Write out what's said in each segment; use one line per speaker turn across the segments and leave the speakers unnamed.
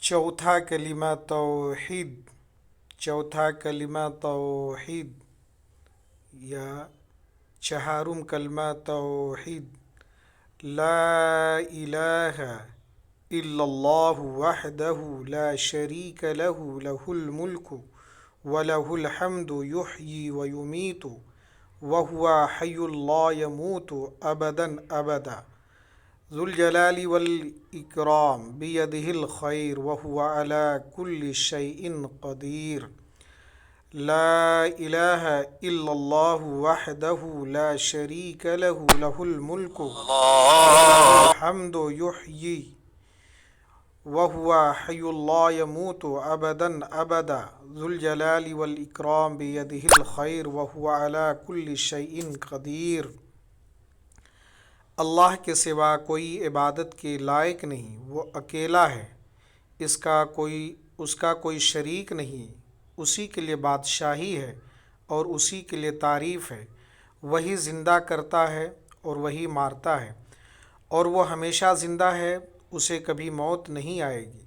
چوتھا کلمہ توحید، چوتھا کلمہ توحید یا چہارم کلمہ توحید، لا الہ الا اللہ وحدہ لا شریک لہ لہ الملک ولہ الحمد یحیی ویمیت وہو حی لا یموت ابدا ابدا ذو الجلال والاکرام بیدہ الخیر وہو علی کل شیء قدیر، لا الہ الا اللہ وحدہ لا شریک لہ لہ الملک ولہ الحمد یحیی وہو حی لا یموت ابدا ابدا ذو الجلال والاکرام بیدہ الخیر وہو علی کل شیء قدیر۔ اللہ کے سوا کوئی عبادت کے لائق نہیں، وہ اکیلا ہے، اس کا کوئی شریک نہیں، اسی کے لیے بادشاہی ہے اور اسی کے لیے تعریف ہے۔ وہی زندہ کرتا ہے اور وہی مارتا ہے، اور وہ ہمیشہ زندہ ہے، اسے کبھی موت نہیں آئے گی۔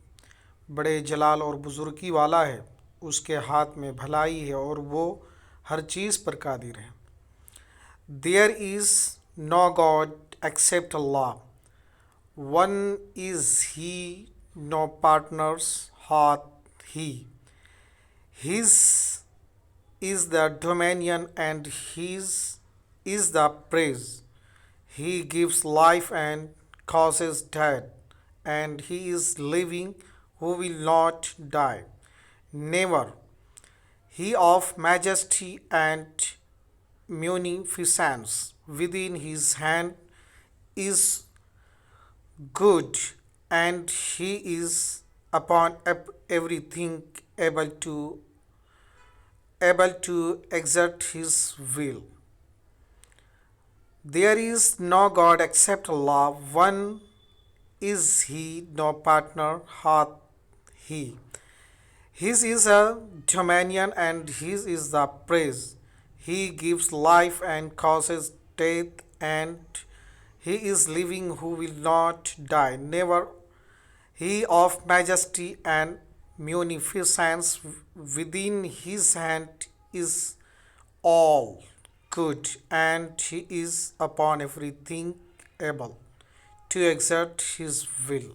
بڑے جلال اور بزرگی والا ہے، اس کے ہاتھ میں بھلائی ہے اور وہ ہر چیز پر قادر ہے۔ There is no God except Allah. One is He, no partners hath He. His is the dominion and His is the praise. He gives life and causes death, and He is living who will not die. Never. He of majesty and munificence, within His hand is good, and He is upon everything able to exert His will. There is no God except Allah. One is He, no partner hath He. His is a dominion and His is the praise. He gives life and causes death, and He is living who will not die. Never. He of majesty and munificence, within His hand is all good, and He is upon everything able to exert His will.